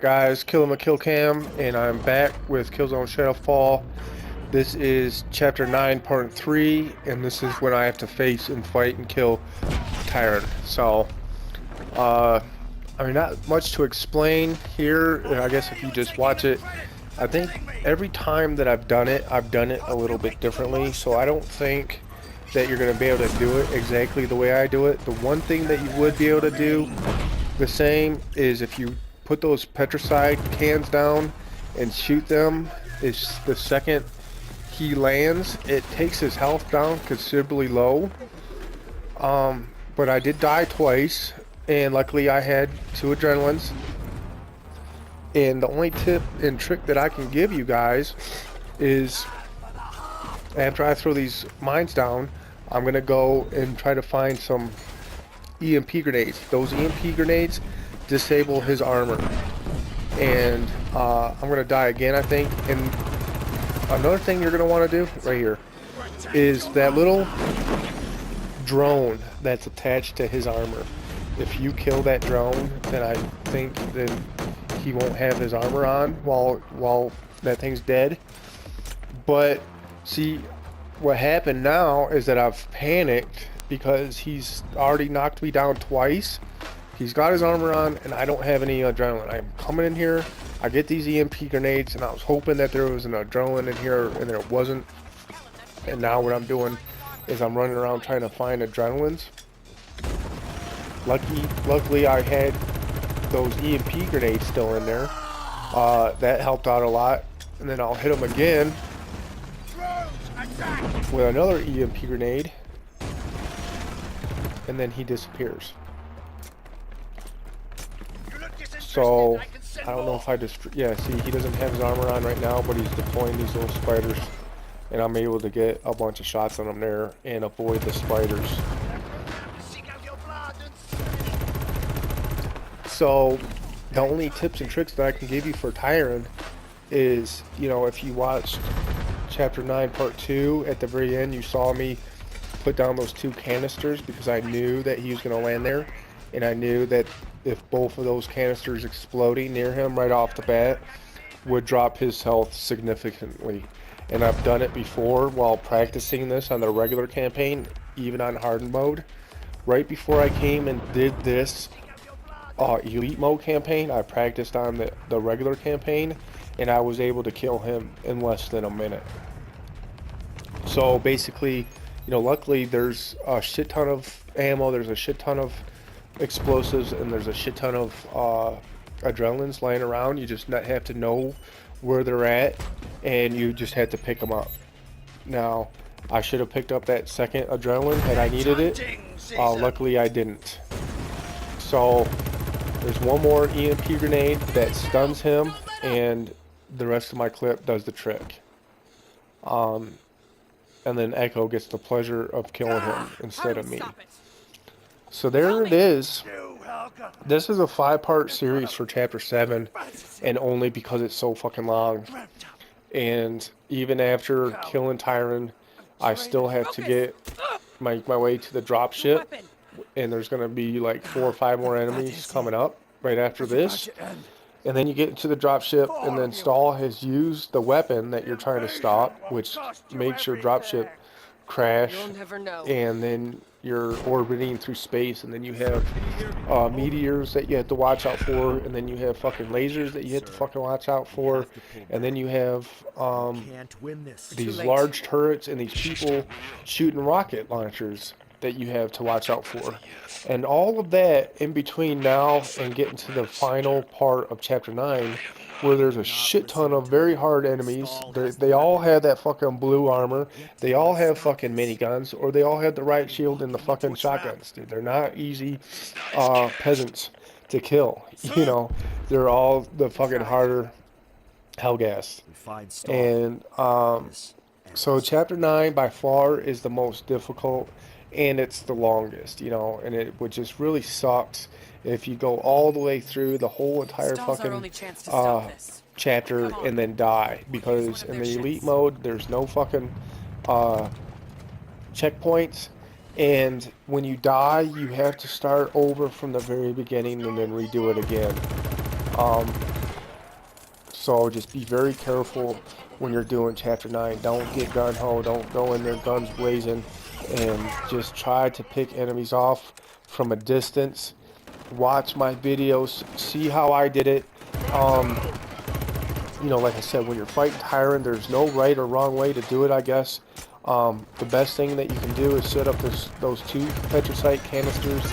guys, KILLAMCKILLCAM, and I'm back with Killzone Shadowfall. This is chapter 9 part 3, and this is when I have to face and fight and kill Tyran. So I mean, not much to explain here. I guess if you just watch it, I think every time that I've done it a little bit differently, so I don't think that you're going to be able to do it exactly the way I do it. The one thing that you would be able to do the same is if you put those petricide cans down and shoot them, is the second he lands, it takes his health down considerably low. But I did die twice, and luckily I had 2 adrenalines. And the only tip and trick that I can give you guys is after I throw these mines down, I'm gonna go and try to find some EMP grenades. Those EMP grenades disable his armor, and I'm gonna die again, I think. And another thing you're gonna want to do right here is that little drone that's attached to his armor. If you kill that drone, then I think then he won't have his armor on while that thing's dead. But see, what happened now is that I've panicked because he's already knocked me down twice. He's got his armor on, and I don't have any adrenaline. I'm coming in here, I get these EMP grenades, and I was hoping that there was an adrenaline in here, and there wasn't. And now what I'm doing is I'm running around trying to find adrenalines. Luckily I had those EMP grenades still in there. That helped out a lot. And then I'll hit him again with another EMP grenade, and then he disappears. So I don't know if I just, yeah, see, he doesn't have his armor on right now, but he's deploying these little spiders, and I'm able to get a bunch of shots on him there and avoid the spiders. So the only tips and tricks that I can give you for Tyran is, you know, if you watched chapter 9 part 2, at the very end you saw me put down those 2 canisters because I knew that he was going to land there, and I knew that if both of those canisters exploding near him right off the bat would drop his health significantly. And I've done it before while practicing this on the regular campaign, even on hardened mode. Right before I came and did this elite mode campaign, I practiced on the regular campaign, and I was able to kill him in less than a minute. So basically, you know, luckily there's a shit ton of ammo, there's a shit ton of explosives, and there's a shit ton of adrenalines laying around. You just have to know where they're at, and you just have to pick them up. Now, I should have picked up that second adrenaline had I needed it. Luckily I didn't. So there's one more EMP grenade that stuns him, and the rest of my clip does the trick. And then Echo gets the pleasure of killing him instead of me. So there it is. This is a 5-part series for chapter 7, and only because it's so fucking long. And even after killing Tyran, I still have to get my way to the dropship, and there's going to be like 4 or 5 more enemies coming up right after this. And then you get into the dropship, and then Stahl has used the weapon that you're trying to stop, which makes your dropship crash, and then you're orbiting through space, and then you have meteors that you have to watch out for, and then you have fucking lasers that you have to fucking watch out for, and then you have these large turrets and these people shooting rocket launchers that you have to watch out for. And all of that in between now and getting to the final part of chapter 9, where there's a shit ton of very hard enemies. They all have that fucking blue armor, they all have fucking miniguns, or they all have the riot shield and the fucking shotguns, dude. They're not easy peasants to kill, you know. They're all the fucking harder hellgas. And so chapter 9 by far is the most difficult, and it's the longest, you know, and it would just really sucks if you go all the way through the whole entire fucking chapter and then die, because in the elite mode there's no fucking checkpoints, and when you die you have to start over from the very beginning and then redo it again. So just be very careful when you're doing chapter 9. Don't get gun-ho, don't go in there guns blazing, and just try to pick enemies off from a distance. Watch my videos, see how I did it. You know, like I said, when you're fighting Tyran, there's no right or wrong way to do it, I guess. The best thing that you can do is set up those 2 petricite canisters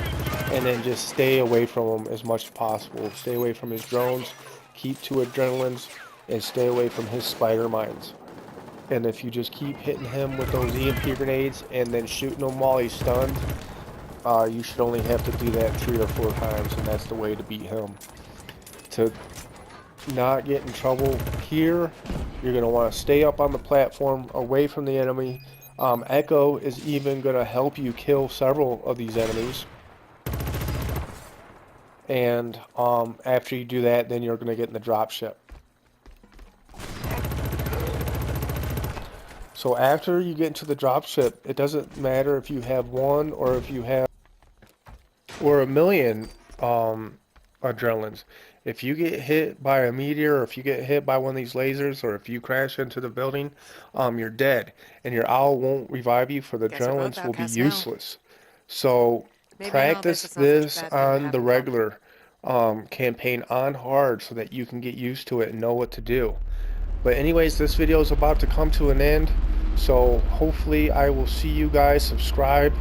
and then just stay away from him as much as possible. Stay away from his drones, keep 2 adrenalines, and stay away from his spider mines. And if you just keep hitting him with those EMP grenades and then shooting him while he's stunned, you should only have to do that 3 or 4 times, and that's the way to beat him. To not get in trouble here, you're going to want to stay up on the platform, away from the enemy. Echo is even going to help you kill several of these enemies. And after you do that, then you're going to get in the dropship. So after you get into the dropship, it doesn't matter if you have 1 or if you have or 1,000,000 adrenalines. If you get hit by a meteor, or if you get hit by one of these lasers, or if you crash into the building, you're dead, and your owl won't revive you, for the adrenalines will be useless. So practice this on the regular campaign on hard so that you can get used to it and know what to do. But anyways, this video is about to come to an end, so hopefully I will see you guys. Subscribe,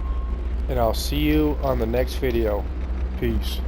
and I'll see you on the next video. Peace.